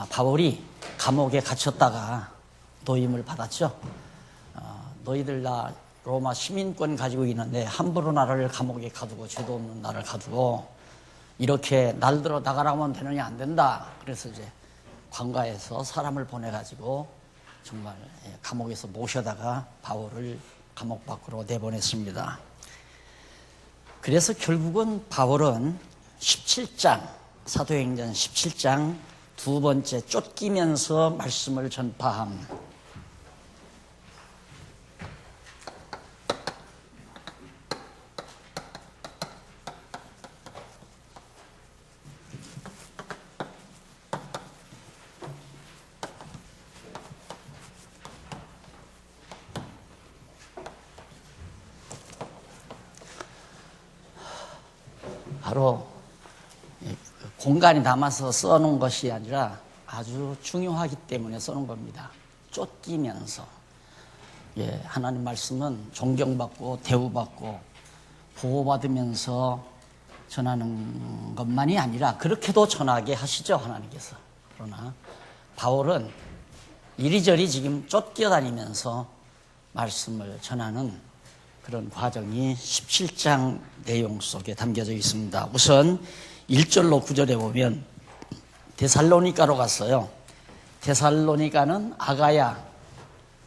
바울이 감옥에 갇혔다가 노임을 받았죠. 너희들 다 로마 시민권 가지고 있는데 함부로 나를 감옥에 가두고 죄도 없는 나를 가두고 이렇게 날들어 나가라고 하면 되느냐, 안 된다. 그래서 이제 관가에서 사람을 보내가지고 정말 감옥에서 모셔다가 바울을 감옥 밖으로 내보냈습니다. 그래서 결국은 바울은 17장, 사도행전 17장 두 번째 쫓기면서 말씀을 전파함. 바로 공간이 남아서 써놓은 것이 아니라 아주 중요하기 때문에 써놓은 겁니다. 쫓기면서. 하나님 말씀은 존경받고 대우받고 보호받으면서 전하는 것만이 아니라 그렇게도 전하게 하시죠, 하나님께서. 그러나 바울은 이리저리 지금 쫓겨다니면서 말씀을 전하는 그런 과정이 17장 내용 속에 담겨져 있습니다. 우선 1절로 9절에 보면 데살로니가로 갔어요. 데살로니가는 아가야,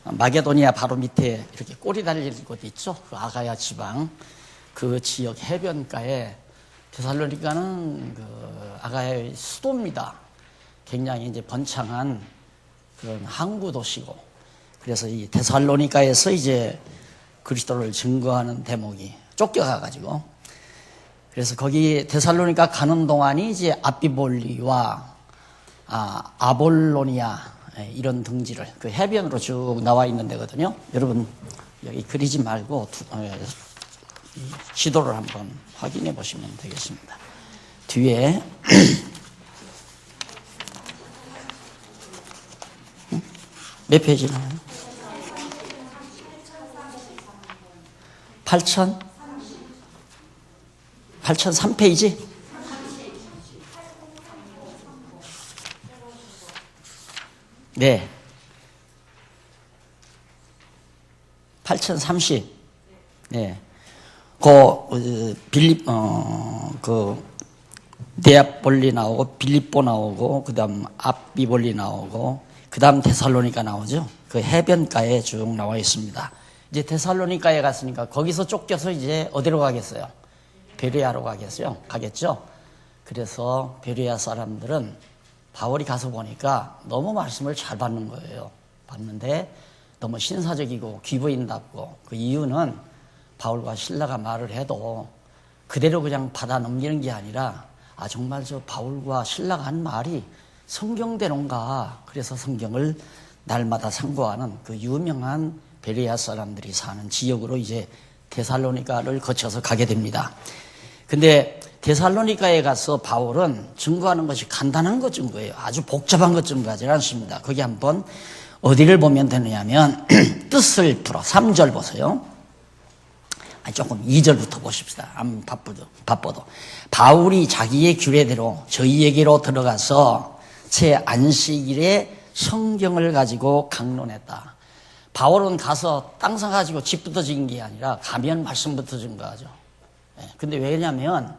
마게도니아 바로 밑에 이렇게 꼬리 달린 곳 있죠. 그 아가야 지방, 그 지역 해변가에 데살로니가는 그 아가야의 수도입니다. 굉장히 이제 번창한 그런 항구 도시고, 그래서 이 데살로니가에서 이제 그리스도를 증거하는 대목이 쫓겨가가지고, 그래서 거기 데살로니가 가는 동안이 이제 아비볼리와 아볼로니아 이런 등지를 그 해변으로 쭉 나와 있는 데거든요. 여러분 여기 그리지 말고 지도를 한번 확인해 보시면 되겠습니다. 뒤에 몇 페이지나요? 8003페이지? 네. 8030. 네. 네아폴리 나오고, 빌립보 나오고, 그 다음 아비볼리 나오고, 그 다음 데살로니가 나오죠. 그 해변가에 쭉 나와 있습니다. 이제 데살로니가에 갔으니까 거기서 쫓겨서 이제 어디로 가겠어요? 베레아로 가겠죠. 그래서 베레아 사람들은 바울이 가서 보니까 너무 말씀을 잘 받는 거예요. 받는데 너무 신사적이고 귀부인답고, 그 이유는 바울과 실라가 말을 해도 그대로 그냥 받아 넘기는 게 아니라 정말 저 바울과 실라가 한 말이 성경대로인가, 그래서 성경을 날마다 상고하는 그 유명한 베레아 사람들이 사는 지역으로 이제 데살로니가를 거쳐서 가게 됩니다. 근데 데살로니가에 가서 바울은 증거하는 것이 간단한 것 증거예요. 아주 복잡한 것 증거하지 않습니다. 거기 한번 어디를 보면 되느냐면 뜻을 풀어 3절 보세요. 조금 2절부터 보십시다. 바빠도. 바울이 자기의 규례대로 저희에게로 들어가서 제 안식일에 성경을 가지고 강론했다. 바울은 가서 땅 사가지고 집부터 지은 게 아니라 가면 말씀부터 증거하죠. 근데 왜냐면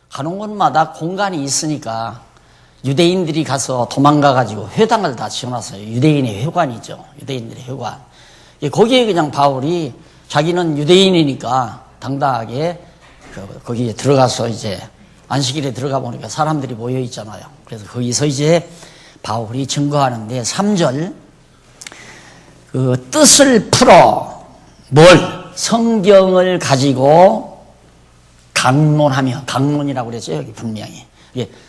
가는 곳마다 공간이 있으니까 유대인들이 가서 도망가가지고 회당을 다 지어놨어요. 유대인의 회관이죠. 유대인들의 회관. 거기에 그냥 바울이 자기는 유대인이니까 당당하게 거기에 들어가서 이제 안식일에 들어가 보니까 사람들이 모여 있잖아요. 그래서 거기서 이제 바울이 증거하는데 3절 그 뜻을 풀어 성경을 가지고 강론하며, 강론이라고 그랬죠, 여기 분명히.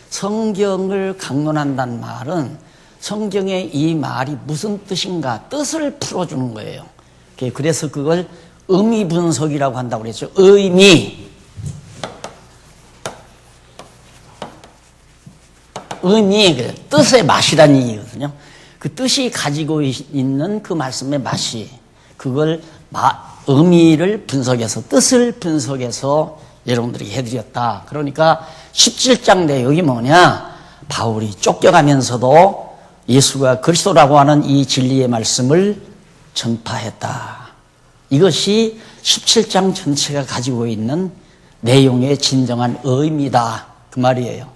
성경을 강론한다는 말은 성경의 이 말이 무슨 뜻인가 뜻을 풀어주는 거예요. 그래서 그걸 의미 분석이라고 한다고 그랬죠. 의미, 뜻의 맛이라는 얘기거든요. 그 뜻이 가지고 있는 그 말씀의 맛이, 그걸 의미를 분석해서, 뜻을 분석해서 여러분들에게 해드렸다. 그러니까 17장 내용이 뭐냐? 바울이 쫓겨가면서도 예수가 그리스도라고 하는 이 진리의 말씀을 전파했다. 이것이 17장 전체가 가지고 있는 내용의 진정한 의미다. 그 말이에요.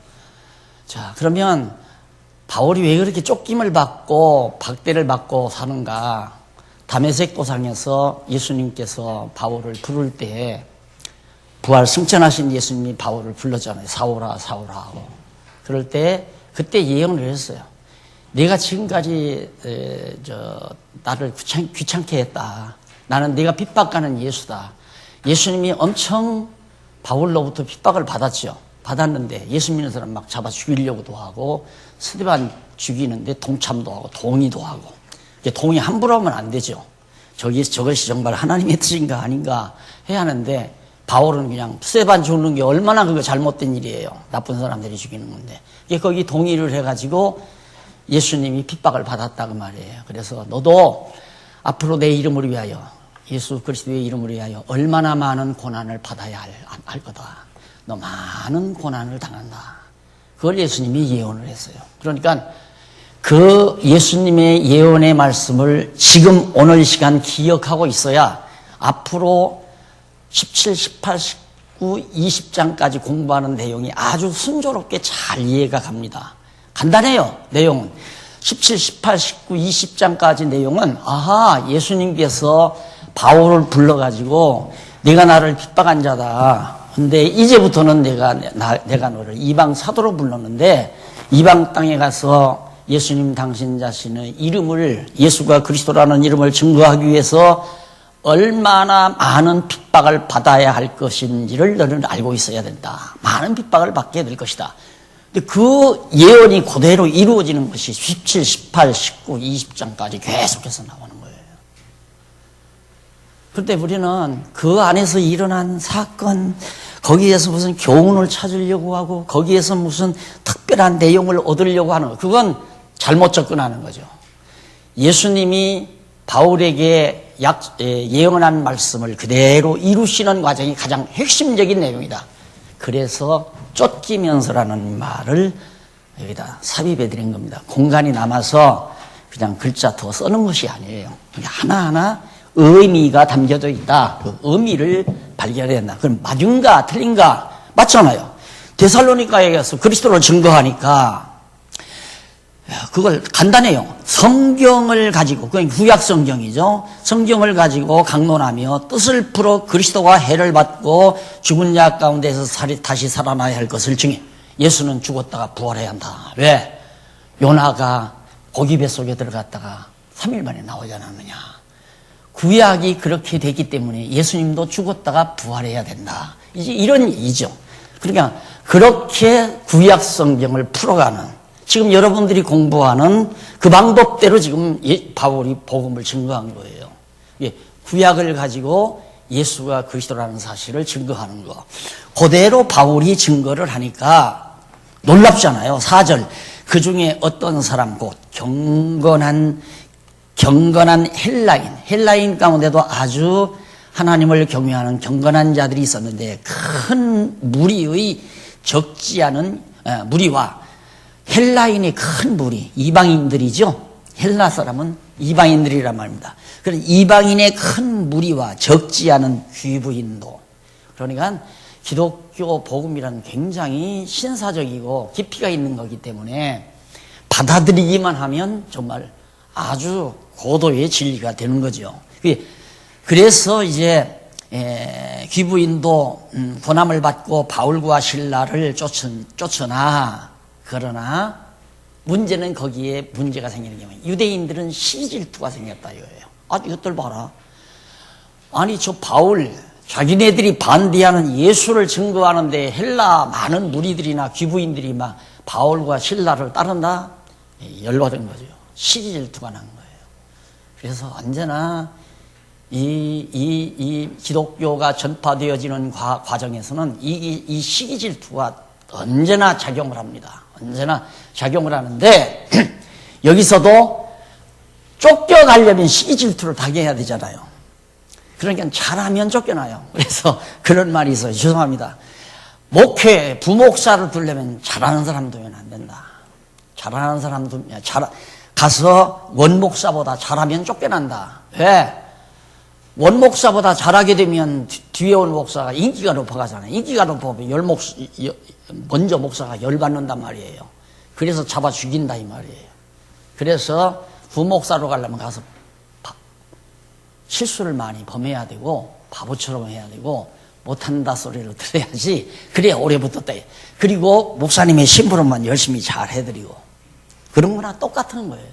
자, 그러면 바울이 왜 그렇게 쫓김을 받고 박대를 받고 사는가? 다메섹 도상에서 예수님께서 바울을 부를 때 부활 승천하신 예수님이 바울을 불렀잖아요. 사오라 사오라 하고. 그럴 때 그때 예언을 했어요. 내가 지금까지 나를 귀찮게 했다. 나는 네가 핍박하는 예수다. 예수님이 엄청 바울로부터 핍박을 받았죠. 받았는데 예수 믿는 사람 막 잡아 죽이려고도 하고 스데반 죽이는데 동참도 하고 동의도 하고. 동의 함부로 하면 안 되죠. 저것이 정말 하나님의 뜻인가 아닌가 해야 하는데 바울은 그냥 스데반 죽는 게 얼마나 그거 잘못된 일이에요. 나쁜 사람들이 죽이는 건데. 거기 동의를 해가지고 예수님이 핍박을 받았다 그 말이에요. 그래서 너도 앞으로 내 이름을 위하여 예수 그리스도의 이름을 위하여 얼마나 많은 고난을 받아야 할 거다. 너 많은 고난을 당한다. 그걸 예수님이 예언을 했어요. 그러니까 그 예수님의 예언의 말씀을 지금 오늘 시간 기억하고 있어야 앞으로 17, 18, 19, 20장까지 공부하는 내용이 아주 순조롭게 잘 이해가 갑니다. 간단해요. 내용은 17, 18, 19, 20장까지 내용은 아하 예수님께서 바울을 불러가지고 네가 나를 핍박한 자다. 근데 이제부터는 내가 너를 이방 사도로 불렀는데 이방 땅에 가서 예수님 당신 자신의 이름을 예수가 그리스도라는 이름을 증거하기 위해서 얼마나 많은 핍박을 받아야 할 것인지를 너는 알고 있어야 된다. 많은 핍박을 받게 될 것이다. 근데 그 예언이 그대로 이루어지는 것이 17, 18, 19, 20장까지 계속해서 나오는 거예요. 그런데 우리는 그 안에서 일어난 사건, 거기에서 무슨 교훈을 찾으려고 하고 거기에서 무슨 특별한 내용을 얻으려고 하는 거, 그건 잘못 접근하는 거죠. 예수님이 바울에게 예언한 말씀을 그대로 이루시는 과정이 가장 핵심적인 내용이다. 그래서 쫓기면서라는 말을 여기다 삽입해 드린 겁니다. 공간이 남아서 그냥 글자 더 써는 것이 아니에요. 하나하나 의미가 담겨져 있다. 그 의미를 발견해야 된다. 그럼 맞은가 틀린가? 맞잖아요. 데살로니가에 가서 그리스도를 증거하니까 그걸 간단해요. 성경을 가지고, 그건 구약 성경이죠. 성경을 가지고 강론하며 뜻을 풀어 그리스도가 해를 받고 죽은 자 가운데서 다시 살아나야 할 것을 증해. 예수는 죽었다가 부활해야 한다. 왜? 요나가 고기 뱃속에 들어갔다가 3일 만에 나오지 않았느냐. 구약이 그렇게 됐기 때문에 예수님도 죽었다가 부활해야 된다. 이제 이런 얘기죠. 그러니까 그렇게 구약 성경을 풀어가는, 지금 여러분들이 공부하는 그 방법대로 지금 바울이 복음을 증거한 거예요. 구약을 가지고 예수가 그리스도라는 사실을 증거하는 거. 그대로 바울이 증거를 하니까 놀랍잖아요. 4절. 그 중에 어떤 사람, 곧 경건한 헬라인 가운데도 아주 하나님을 경외하는 경건한 자들이 있었는데 큰 무리의 적지 않은 무리와 헬라인의 큰 무리, 이방인들이죠. 헬라 사람은 이방인들이란 말입니다. 그런 이방인의 큰 무리와 적지 않은 귀부인도. 그러니까 기독교 복음이란 굉장히 신사적이고 깊이가 있는 거기 때문에 받아들이기만 하면 정말 아주 고도의 진리가 되는 거죠. 그래서 이제 귀부인도 고난을 받고 바울과 실라를 쫓으나, 그러나 문제는 거기에 문제가 생기는 게 뭐예요? 유대인들은 시기질투가 생겼다 이거예요. 아, 이것들 봐라. 아니 저 바울, 자기네들이 반대하는 예수를 증거하는데 헬라 많은 무리들이나 귀부인들이 막 바울과 실라를 따른다? 열받은 거죠. 시기질투가 난 거예요. 그래서 언제나 이 기독교가 전파되어지는 과정에서는 이 시기질투가 언제나 작용을 합니다. 언제나 작용을 하는데 여기서도 쫓겨가려면 시기질투를 당해야 되잖아요. 그러니까 잘하면 쫓겨나요. 그래서 그런 말이 있어요. 죄송합니다. 부목사를 두려면 잘하는 사람 두면 안 된다. 잘하는 사람 두면 가서 원목사보다 잘하면 쫓겨난다. 왜? 원목사보다 잘하게 되면 뒤에 온 목사가 인기가 높아가잖아요. 인기가 높아가면 먼저 목사가 열받는단 말이에요. 그래서 잡아 죽인다 이 말이에요. 그래서 부목사로 가려면 가서 실수를 많이 범해야 되고 바보처럼 해야 되고 못한다 소리를 들어야지. 그래야 오래 붙었다. 그리고 목사님의 심부름만 열심히 잘 해드리고 그런 거나 똑같은 거예요.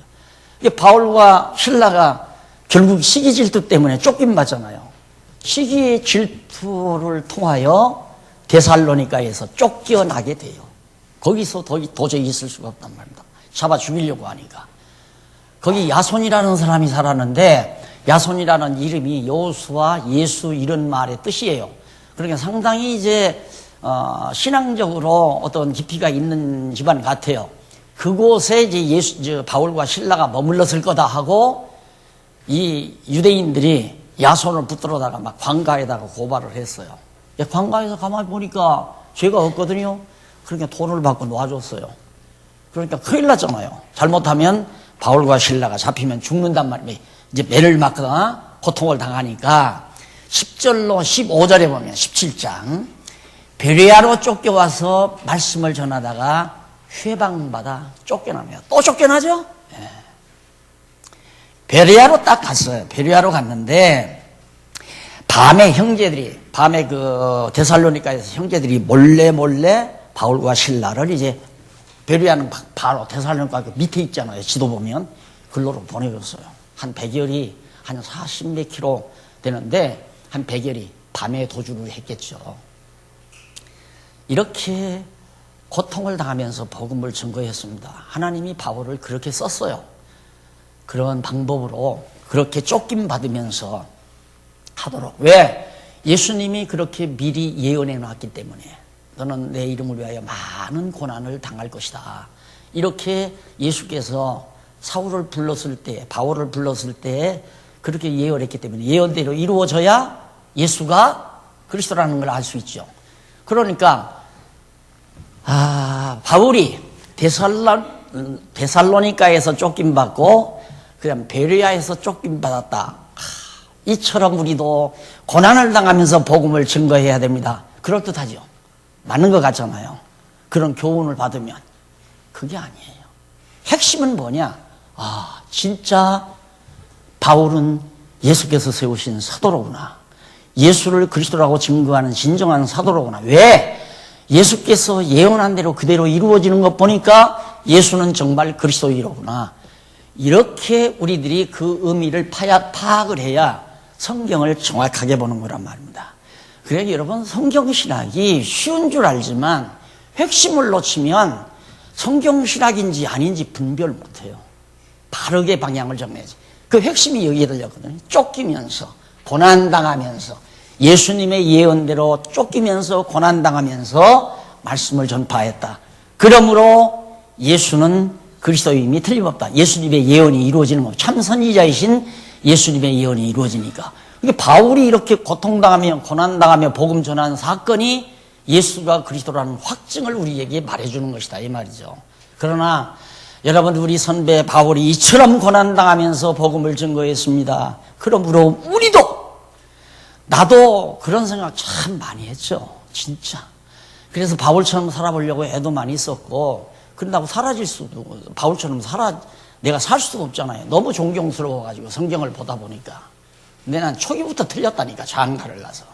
이게 바울과 실라가 결국 시기 질투 때문에 쫓김 받잖아요. 시기 질투를 통하여 데살로니가에서 쫓겨나게 돼요. 거기서 도저히 있을 수가 없단 말입니다. 잡아 죽이려고 하니까. 거기 야손이라는 사람이 살았는데 야손이라는 이름이 여호수아 예수 이런 말의 뜻이에요. 그러니까 상당히 이제 신앙적으로 어떤 깊이가 있는 집안 같아요. 그곳에 이제 바울과 실라가 머물렀을 거다 하고 이 유대인들이 야손을 붙들어다가 막 관가에다가 고발을 했어요. 관가에서 가만히 보니까 죄가 없거든요. 그러니까 돈을 받고 놔줬어요. 그러니까 큰일 났잖아요. 잘못하면 바울과 실라가 잡히면 죽는단 말이에요. 이제 매를 맞거나 고통을 당하니까 10절로 15절에 보면 17장 베레아로 쫓겨와서 말씀을 전하다가 회방받아 쫓겨납니다. 또 쫓겨나죠? 예. 베레아로 딱 갔어요. 베레아로 갔는데 밤에 그 데살로니가에서 형제들이 몰래 바울과 실라를 이제 베레아는 바로 데살로니가 밑에 있잖아요. 지도 보면 글로로 보내줬어요. 한 100여리 한 40몇 킬로 되는데 한 100여리 밤에 도주를 했겠죠. 이렇게 고통을 당하면서 복음을 증거했습니다. 하나님이 바울을 그렇게 썼어요. 그런 방법으로 그렇게 쫓김 받으면서 하도록. 왜? 예수님이 그렇게 미리 예언해 놨기 때문에 너는 내 이름을 위하여 많은 고난을 당할 것이다. 이렇게 예수께서 사울을 불렀을 때, 바울을 불렀을 때 그렇게 예언했기 때문에 예언대로 이루어져야 예수가 그리스도라는 걸 알 수 있죠. 그러니까 바울이 데살로니가에서 쫓김받고 그다음 베레아에서 쫓김받았다. 이처럼 우리도 고난을 당하면서 복음을 증거해야 됩니다. 그럴듯하죠. 맞는 것 같잖아요. 그런 교훈을 받으면. 그게 아니에요. 핵심은 뭐냐? 진짜 바울은 예수께서 세우신 사도로구나. 예수를 그리스도라고 증거하는 진정한 사도로구나. 왜? 예수께서 예언한 대로 그대로 이루어지는 것 보니까 예수는 정말 그리스도이로구나. 이렇게 우리들이 그 의미를 파악을 해야 성경을 정확하게 보는 거란 말입니다. 그래서 여러분 성경신학이 쉬운 줄 알지만 핵심을 놓치면 성경신학인지 아닌지 분별 못해요. 바르게 방향을 정해야지. 그 핵심이 여기에 들렸거든요. 쫓기면서 고난당하면서 예수님의 예언대로 쫓기면서 고난당하면서 말씀을 전파했다. 그러므로 예수는 그리스도임이 틀림없다. 예수님의 예언이 이루어지는 것. 참 선지자이신 예수님의 예언이 이루어지니까. 바울이 이렇게 고통당하며 고난당하며 복음 전하는 사건이 예수가 그리스도라는 확증을 우리에게 말해주는 것이다 이 말이죠. 그러나 여러분 우리 선배 바울이 이처럼 고난당하면서 복음을 증거했습니다. 그러므로 우리도 나도 그런 생각 참 많이 했죠. 진짜. 그래서 바울처럼 살아보려고 애도 많이 썼고 그런다고 사라질 수도 바울처럼 내가 살 수가 없잖아요. 너무 존경스러워가지고 성경을 보다 보니까. 근데 난 초기부터 틀렸다니까 장가를 가서.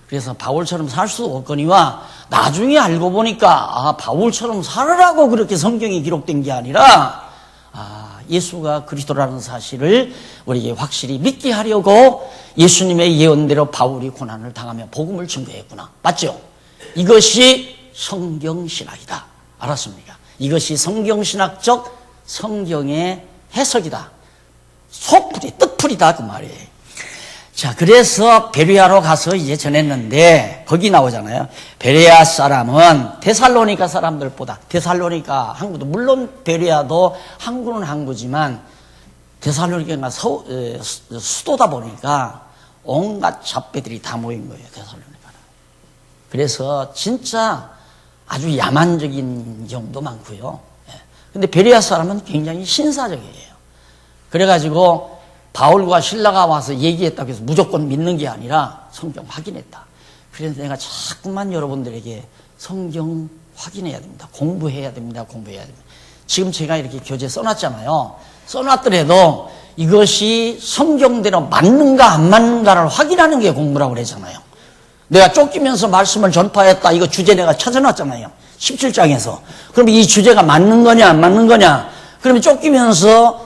그래서 바울처럼 살 수 없거니와 나중에 알고 보니까 바울처럼 살으라고 그렇게 성경이 기록된 게 아니라 예수가 그리스도라는 사실을 우리에게 확실히 믿게 하려고 예수님의 예언대로 바울이 고난을 당하며 복음을 증거했구나. 맞죠? 이것이 성경신학이다. 알았습니까? 이것이 성경신학적 성경의 해석이다. 속풀이, 뜻풀이다 그 말이에요. 자, 그래서 베레아로 가서 이제 전했는데 거기 나오잖아요. 베레아 사람은 데살로니가 사람들보다 데살로니가 항구도 물론 베레아도 항구는 항구지만 데살로니가가 수도다 보니까 온갖 잡배들이 다 모인 거예요. 데살로니가는. 그래서 진짜 아주 야만적인 경우도 많고요. 근데 베레아 사람은 굉장히 신사적이에요. 그래가지고 바울과 실라가 와서 얘기했다고 해서 무조건 믿는 게 아니라 성경 확인했다. 그래서 내가 자꾸만 여러분들에게 성경 확인해야 됩니다. 공부해야 됩니다. 공부해야 됩니다. 지금 제가 이렇게 교재 써놨잖아요. 써놨더라도 이것이 성경대로 맞는가 안 맞는가를 확인하는 게 공부라고 그러잖아요. 내가 쫓기면서 말씀을 전파했다. 이거 주제 내가 찾아놨잖아요. 17장에서. 그럼 이 주제가 맞는 거냐 안 맞는 거냐. 그러면 쫓기면서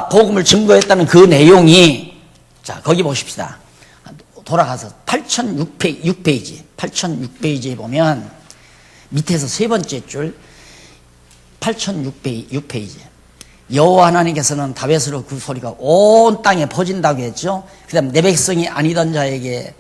복음을 증거했다는 그 내용이, 자 거기 보십시다. 돌아가서 8006페이지 8006페이지에 보면 밑에서 세 번째 줄 8006페이지 여호와 하나님께서는 다윗으로 그 소리가 온 땅에 퍼진다고 했죠. 그 다음 내 백성이 아니던 자에게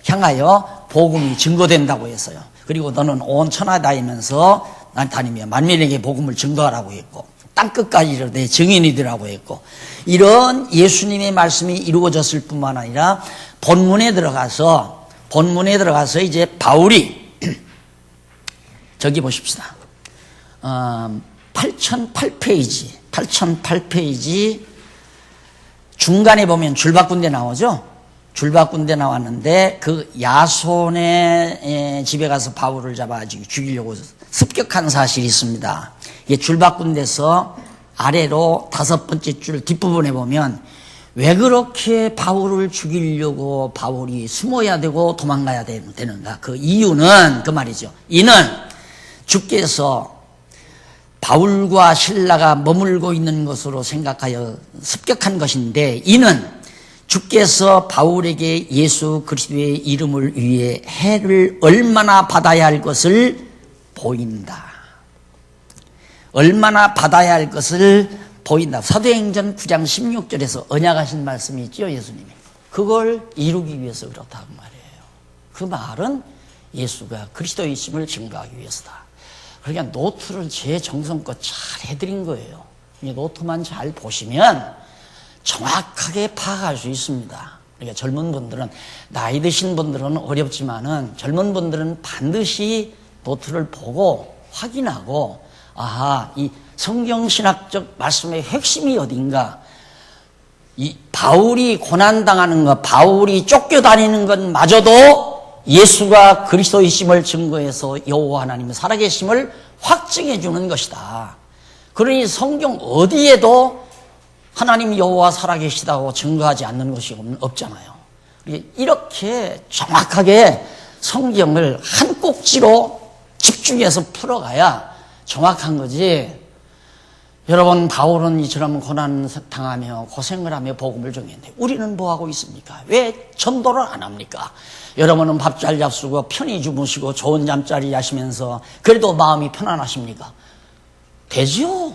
향하여 복음이 증거된다고 했어요. 그리고 너는 온 천하 다니면서 다니며 만민에게 복음을 증거하라고 했고 땅끝까지 내 증인이 되라고 했고, 이런 예수님의 말씀이 이루어졌을 뿐만 아니라 본문에 들어가서 이제 바울이 저기 보십시다. 8008페이지 중간에 보면 줄바꾼데 나오죠. 줄바꾼데 나왔는데 그 야손의 집에 가서 바울을 잡아 죽이려고 습격한 사실이 있습니다. 이게 줄바꾼데서 아래로 5번째 줄 뒷부분에 보면 왜 그렇게 바울을 죽이려고 바울이 숨어야 되고 도망가야 되는가. 그 이유는 그 말이죠. 이는 주께서 바울과 실라가 머물고 있는 것으로 생각하여 습격한 것인데, 이는 주께서 바울에게 예수 그리스도의 이름을 위해 해를 얼마나 받아야 할 것을 보인다. 얼마나 받아야 할 것을 보인다. 사도행전 9장 16절에서 언약하신 말씀이 있죠, 예수님이. 그걸 이루기 위해서 그렇다고 말이에요. 그 말은 예수가 그리스도이심을 증거하기 위해서다. 그러니까 노트를 제 정성껏 잘 해드린 거예요. 이 노트만 잘 보시면 정확하게 파악할 수 있습니다. 그러니까 젊은 분들은, 나이 드신 분들은 어렵지만은 젊은 분들은 반드시 노트를 보고 확인하고, 아하, 이 성경신학적 말씀의 핵심이 어딘가, 이 바울이 고난당하는 것, 바울이 쫓겨다니는 것마저도 예수가 그리스도이심을 증거해서 여호와 하나님의 살아계심을 확증해 주는 것이다. 그러니 성경 어디에도 하나님 여호와 살아계시다고 증거하지 않는 것이 없잖아요. 이렇게 정확하게 성경을 한 꼭지로 집중해서 풀어가야 정확한 거지. 여러분, 바울은 이처럼 고난 당하며 고생을 하며 복음을 전했는데 우리는 뭐하고 있습니까? 왜 전도를 안 합니까? 여러분은 밥 잘 잡수고 편히 주무시고 좋은 잠자리 자시면서 그래도 마음이 편안하십니까? 되지요.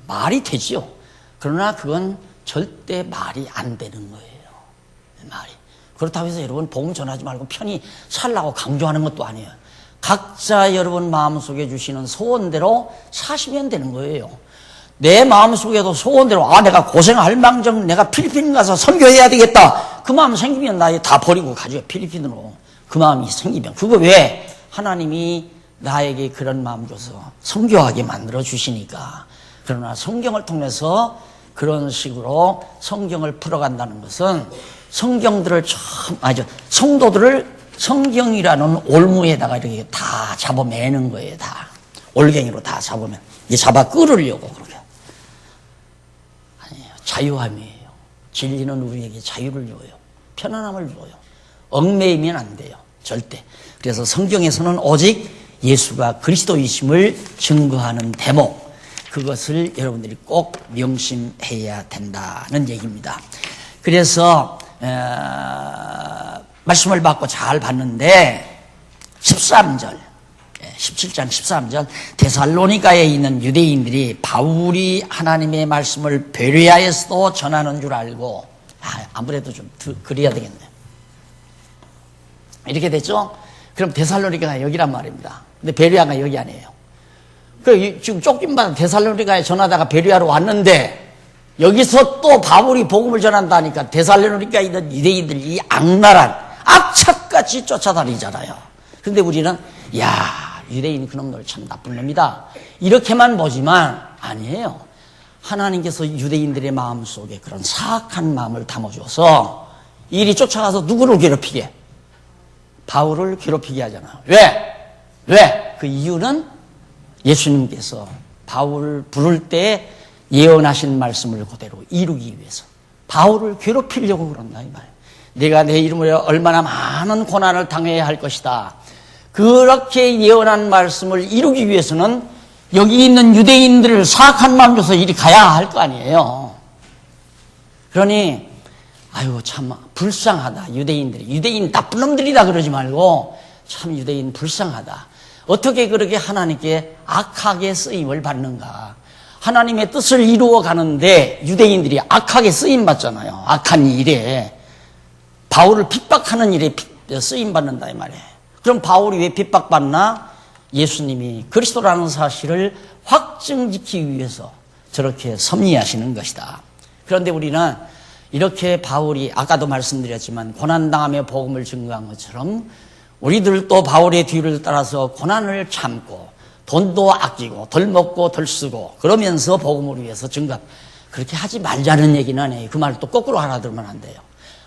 말이 되지요. 그러나 그건 절대 말이 안 되는 거예요. 말이. 그렇다고 해서 여러분 복음 전하지 말고 편히 살라고 강조하는 것도 아니에요. 각자 여러분 마음속에 주시는 소원대로 사시면 되는 거예요. 내 마음속에도 소원대로, 내가 고생할 망정 내가 필리핀 가서 선교해야 되겠다, 그 마음 생기면 나 다 버리고 가죠. 필리핀으로. 그 마음이 생기면. 그거 왜? 하나님이 나에게 그런 마음 줘서 선교하게 만들어 주시니까. 그러나 성경을 통해서 그런 식으로 성경을 풀어간다는 것은 성경들을 성도들을 성경이라는 올무에다가 이렇게 다 잡아매는 거예요. 다 올갱이로 다 잡으면 이제 잡아 끌으려고 그러게. 아니에요. 자유함이에요. 진리는 우리에게 자유를 줘요. 편안함을 줘요. 얽매이면 안 돼요. 절대. 그래서 성경에서는 오직 예수가 그리스도이심을 증거하는 대목, 그것을 여러분들이 꼭 명심해야 된다는 얘기입니다. 그래서 말씀을 받고 잘 봤는데 13절, 17장 13절, 데살로니가에 있는 유대인들이 바울이 하나님의 말씀을 베레아에서도 전하는 줄 알고, 아무래도 좀 그래야 되겠네. 이렇게 됐죠? 그럼 데살로니가가 여기란 말입니다. 근데 베레아가 여기 아니에요. 지금 쫓김받아 데살로니가에 전하다가 베레아로 왔는데, 여기서 또 바울이 복음을 전한다니까 데살로니가에 있는 유대인들이 이 악랄한 악착같이 쫓아다니잖아요. 근데 우리는 유대인 그놈들 참 나쁜 놈이다. 이렇게만 보지만 아니에요. 하나님께서 유대인들의 마음속에 그런 사악한 마음을 담아줘서 이리 쫓아가서 누구를 괴롭히게? 바울을 괴롭히게 하잖아. 왜? 그 이유는 예수님께서 바울을 부를 때 예언하신 말씀을 그대로 이루기 위해서 바울을 괴롭히려고 그런다 이 말이에요. 내가 내 이름으로 얼마나 많은 고난을 당해야 할 것이다. 그렇게 예언한 말씀을 이루기 위해서는 여기 있는 유대인들을 사악한 마음 줘서 이리 가야 할 거 아니에요. 그러니 아유 참 불쌍하다. 유대인 나쁜 놈들이다 그러지 말고 참 유대인 불쌍하다. 어떻게 그렇게 하나님께 악하게 쓰임을 받는가. 하나님의 뜻을 이루어 가는데 유대인들이 악하게 쓰임 받잖아요. 악한 일에. 바울을 핍박하는 일에 쓰임 받는다 이 말이에요. 그럼 바울이 왜 핍박받나? 예수님이 그리스도라는 사실을 확증지키기 위해서 저렇게 섭리하시는 것이다. 그런데 우리는 이렇게 바울이 아까도 말씀드렸지만 고난당하며 복음을 증거한 것처럼 우리들도 바울의 뒤를 따라서 고난을 참고 돈도 아끼고 덜 먹고 덜 쓰고 그러면서 복음을 위해서 증거. 그렇게 하지 말자는 얘기는 아니에요. 그 말을 또 거꾸로 알아들으면 안 돼요.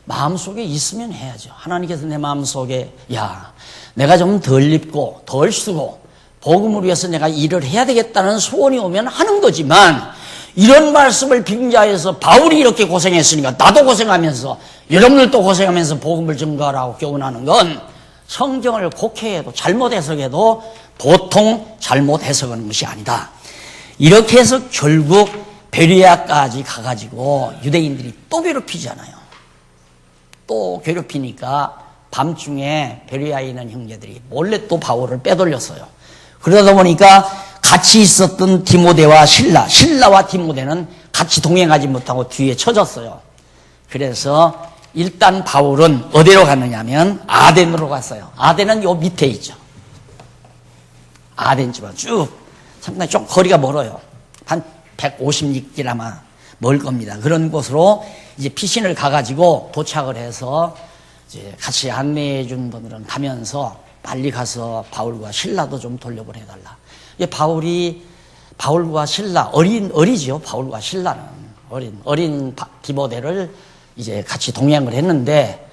마음속에 있으면 해야죠. 하나님께서 내 마음속에 야 내가 좀 덜 입고 덜 쓰고 복음을 위해서 내가 일을 해야 되겠다는 소원이 오면 하는 거지만 이런 말씀을 빙자해서 바울이 이렇게 고생했으니까 나도 고생하면서 여러분들도 고생하면서 복음을 증거하라고 교훈하는 건 성경을 곡해해도 잘못 해석해도 보통 잘못 해석하는 것이 아니다. 이렇게 해서 결국 베레아까지 가가지고 유대인들이 또 괴롭히잖아요. 또 괴롭히니까 밤중에 베레아에 있는 형제들이 몰래 또 바울을 빼돌렸어요. 그러다 보니까 같이 있었던 디모데와 신라와 디모데는 같이 동행하지 못하고 뒤에 쳐졌어요. 그래서 일단 바울은 어디로 갔느냐면 아덴으로 갔어요. 아덴은 요 밑에 있죠. 아덴 지방 쭉 상당히 좀 거리가 멀어요. 한 150리길 아마 멀 겁니다. 그런 곳으로 이제 피신을 가가지고 도착을 해서 이제 같이 안내해 준 분들은 가면서 빨리 가서 바울과 신라도 좀 돌려보내달라. 바울과 신라, 어리죠. 바울과 신라는. 어린 디모데를 이제 같이 동행을 했는데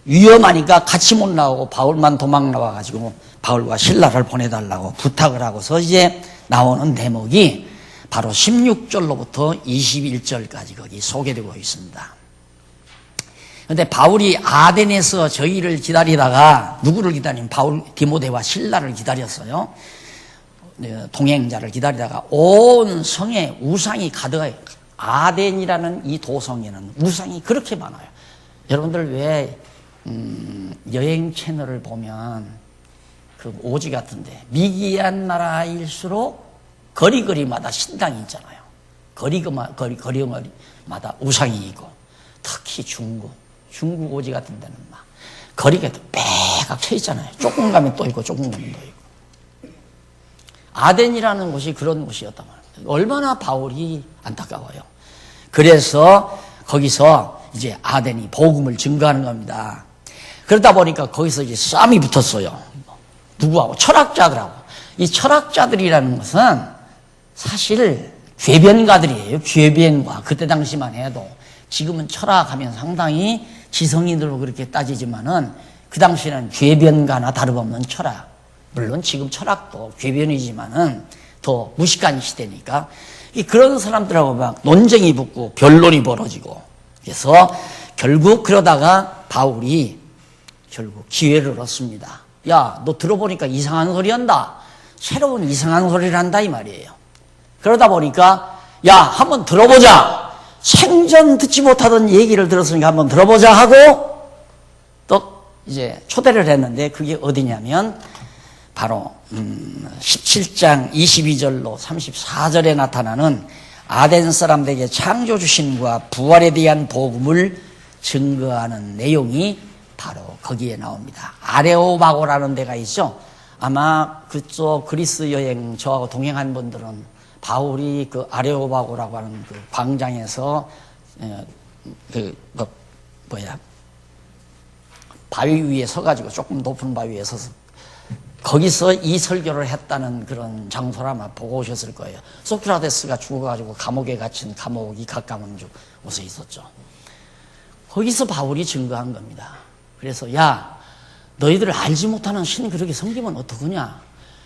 위험하니까 같이 못 나오고 바울만 도망 나와가지고 바울과 신라를 보내달라고 부탁을 하고서 이제 나오는 대목이 바로 16절로부터 21절까지 거기 소개되고 있습니다. 그런데 바울이 아덴에서 저희를 기다리다가 누구를 기다리면 디모데와 신라를 기다렸어요. 동행자를 기다리다가 온 성에 우상이 가득해요. 아덴이라는 이 도성에는 우상이 그렇게 많아요. 여러분들 왜 여행 채널을 보면 그 오지 같은데 미기한 나라일수록 거리마다 신당이 있잖아요. 거리마다 우상이 있고 특히 중국 오지 같은 데는 막 거리가 빼각 쳐 있잖아요. 조금 가면 또 있고 조금 가면 또 있고. 아덴이라는 곳이 그런 곳이었단 말이에요. 얼마나 바울이 안타까워요. 그래서 거기서 이제 아덴이 복음을 증거하는 겁니다. 그러다 보니까 거기서 이제 싸움이 붙었어요. 누구하고? 철학자들하고. 이 철학자들이라는 것은 사실 궤변가들이에요. 궤변가. 그때 당시만 해도. 지금은 철학하면 상당히 지성인들로 그렇게 따지지만은 그 당시에는 궤변가나 다름없는 철학. 물론 지금 철학도 궤변이지만은 더 무식한 시대니까 그런 사람들하고 막 논쟁이 붙고 변론이 벌어지고 그래서 결국 그러다가 바울이 결국 기회를 얻습니다. 야, 너 들어보니까 이상한 소리 한다. 새로운 이상한 소리를 한다 이 말이에요. 그러다 보니까 야, 한번 들어보자. 생전 듣지 못하던 얘기를 들었으니까 한번 들어보자 하고 또 이제 초대를 했는데 그게 어디냐면 바로 17장 22절로 34절에 나타나는 아덴 사람들에게 창조주신과 부활에 대한 복음을 증거하는 내용이 바로 거기에 나옵니다. 아레오바고라는 데가 있죠. 아마 그쪽 그리스 여행 저하고 동행한 분들은 바울이 그 아레오바고라고 하는 그 광장에서 바위 위에 서가지고 조금 높은 바위 위에 서서 거기서 이 설교를 했다는 그런 장소를 아마 보고 오셨을 거예요. 소크라테스가 죽어가지고 감옥에 갇힌 감옥이 가까운 곳에 있었죠. 거기서 바울이 증거한 겁니다. 그래서 야, 너희들 알지 못하는 신 그렇게 섬기면 어떡하냐.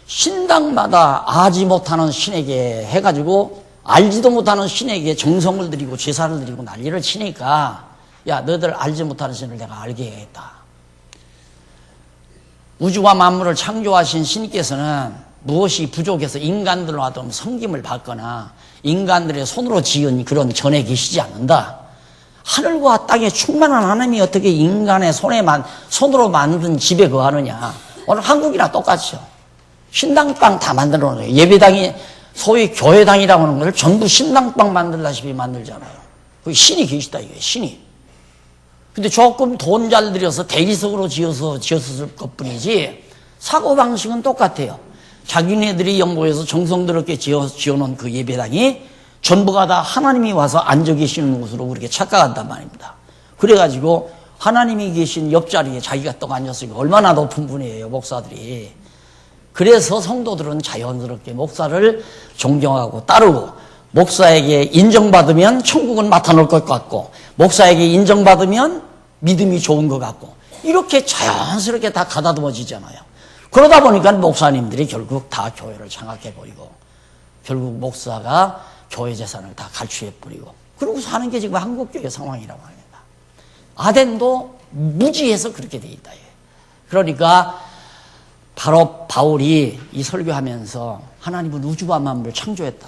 신당마다 알지 못하는 신에게 해가지고 알지도 못하는 신에게 정성을 들이고 제사를 드리고 난리를 치니까 야, 너희들 알지 못하는 신을 내가 알게 해야겠다. 우주와 만물을 창조하신 신께서는 무엇이 부족해서 인간들로 하여금 섬김을 받거나 인간들의 손으로 지은 그런 전에 계시지 않는다. 하늘과 땅에 충만한 하나님이 어떻게 인간의 손으로 만든 집에 거하느냐. 오늘 한국이나 똑같죠. 신당방 다 만들어 놓아요. 예배당이 소위 교회당이라고 하는 걸 전부 신당방 만들다시피 만들잖아요. 그게 신이 계시다 이거예요. 신이. 근데 조금 돈 잘 들여서 대리석으로 지었을 것 뿐이지 사고방식은 똑같아요. 자기네들이 연구해서 정성스럽게 지어놓은 그 예배당이 전부가 다 하나님이 와서 앉아 계시는 곳으로 그렇게 착각한단 말입니다. 그래가지고 하나님이 계신 옆자리에 자기가 떡 앉았으니까 얼마나 높은 분이에요, 목사들이. 그래서 성도들은 자연스럽게 목사를 존경하고 따르고 목사에게 인정받으면 천국은 맡아놓을 것 같고 목사에게 인정받으면 믿음이 좋은 것 같고 이렇게 자연스럽게 다 가다듬어지잖아요. 그러다 보니까 목사님들이 결국 다 교회를 장악해버리고 결국 목사가 교회 재산을 다 갈취해버리고 그러고 사는 게 지금 한국교회 상황이라고 합니다. 아덴도 무지해서 그렇게 돼 있다. 그러니까 바로 바울이 이 설교하면서 하나님은 우주와 만물을 창조했다.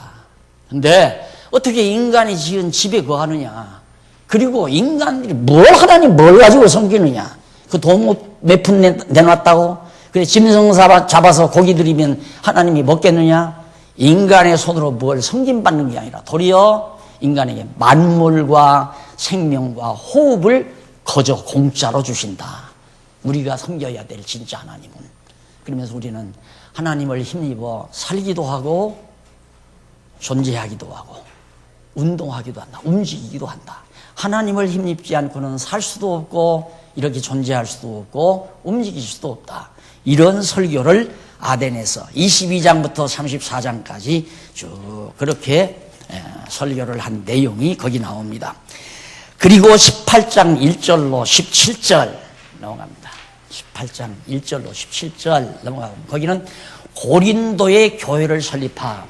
근데 어떻게 인간이 지은 집에 거하느냐. 그리고 인간들이 하나님 뭘 가지고 섬기느냐. 그 돈 몇 푼 내놨다고? 그래 짐승 잡아서 고기 드리면 하나님이 먹겠느냐. 인간의 손으로 뭘 섬김받는 게 아니라 도리어 인간에게 만물과 생명과 호흡을 거저 공짜로 주신다. 우리가 섬겨야 될 진짜 하나님은. 그러면서 우리는 하나님을 힘입어 살기도 하고 존재하기도 하고 운동하기도 한다. 움직이기도 한다. 하나님을 힘입지 않고는 살 수도 없고 이렇게 존재할 수도 없고 움직일 수도 없다. 이런 설교를 아덴에서 22장부터 34장까지 쭉 그렇게 설교를 한 내용이 거기 나옵니다. 그리고 18장 1절로 17절 넘어갑니다. 18장 1절로 17절 넘어가고 거기는 고린도의 교회를 설립함.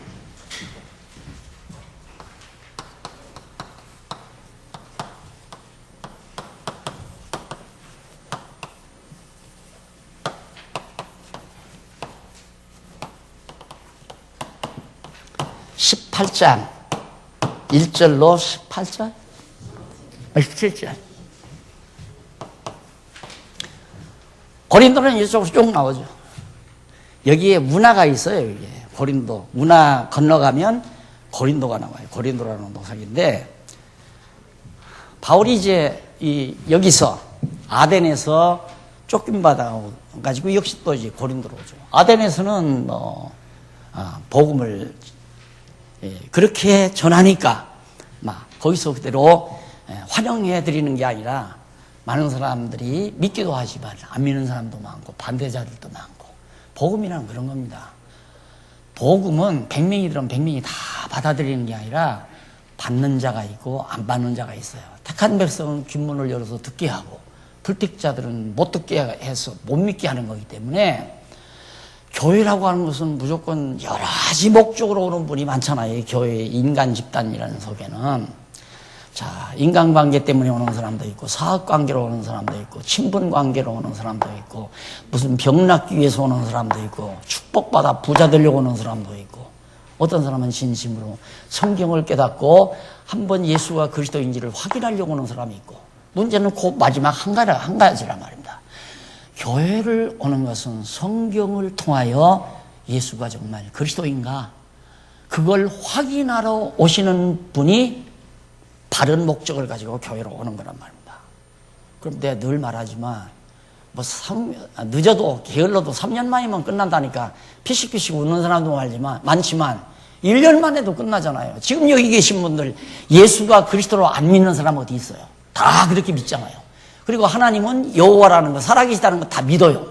(18장) 1절로 18절? 17절. 고린도는 이쪽으로 쭉 나오죠. 여기에 문화가 있어요. 여기에 고린도 문화 건너가면 고린도가 나와요. 고린도라는 도상인데 바울이 이제 여기서 아덴에서 쫓김받아 가지고 역시 또 이제 고린도로 오죠. 아덴에서는 복음을 그렇게 전하니까 막 거기서 그대로 환영해 드리는 게 아니라 많은 사람들이 믿기도 하지만 안 믿는 사람도 많고 반대자들도 많고 복음이란 그런 겁니다. 복음은 100명이들은 100명이 다 받아들이는 게 아니라 받는 자가 있고 안 받는 자가 있어요. 택한 백성은 귓문을 열어서 듣게 하고 불택자들은 못 듣게 해서 못 믿게 하는 거기 때문에 교회라고 하는 것은 무조건 여러 가지 목적으로 오는 분이 많잖아요. 교회 인간 집단이라는 속에는. 자, 인간관계 때문에 오는 사람도 있고 사업관계로 오는 사람도 있고 친분관계로 오는 사람도 있고 무슨 병 낫기 위해서 오는 사람도 있고 축복받아 부자 되려고 오는 사람도 있고 어떤 사람은 진심으로 성경을 깨닫고 한번 예수가 그리스도인지를 확인하려고 오는 사람이 있고 문제는 그 마지막 한 가지란 말입니다. 교회를 오는 것은 성경을 통하여 예수가 정말 그리스도인가 그걸 확인하러 오시는 분이 바른 목적을 가지고 교회로 오는 거란 말입니다. 그럼 내가 늘 말하지만 늦어도 게을러도 3년 만이면 끝난다니까 피식피식 웃는 사람도 많지만 1년 만에도 끝나잖아요. 지금 여기 계신 분들 예수가 그리스도로 안 믿는 사람 어디 있어요? 다 그렇게 믿잖아요. 그리고 하나님은 여호와라는 거 살아계시다는 거 다 믿어요.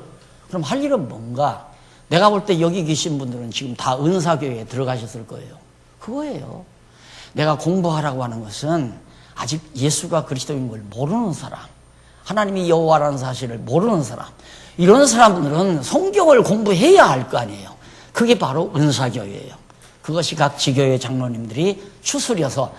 그럼 할 일은 뭔가? 내가 볼 때 여기 계신 분들은 지금 다 은사교회에 들어가셨을 거예요. 그거예요. 내가 공부하라고 하는 것은 아직 예수가 그리스도인 걸 모르는 사람, 하나님이 여호와라는 사실을 모르는 사람, 이런 사람들은 성경을 공부해야 할 거 아니에요. 그게 바로 은사교회예요. 그것이 각 지교회 장로님들이 추스려서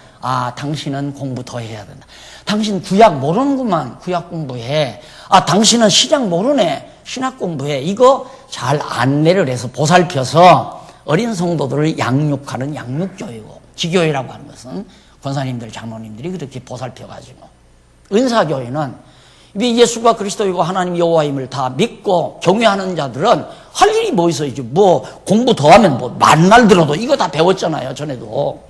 당신은 공부 더 해야 된다. 당신 구약 모르는구만. 구약 공부해. 당신은 신약 모르네. 신학 공부해. 이거 잘 안내를 해서 보살펴서 어린 성도들을 양육하는 양육교회고, 지교회라고 하는 것은 권사님들, 장로님들이 그렇게 보살펴가지고, 은사교회는 예수가 그리스도이고 하나님 여호와임을 다 믿고 경외하는 자들은 할 일이 뭐 있어요? 뭐 공부 더 하면 뭐 만날 들어도 이거 다 배웠잖아요. 전에도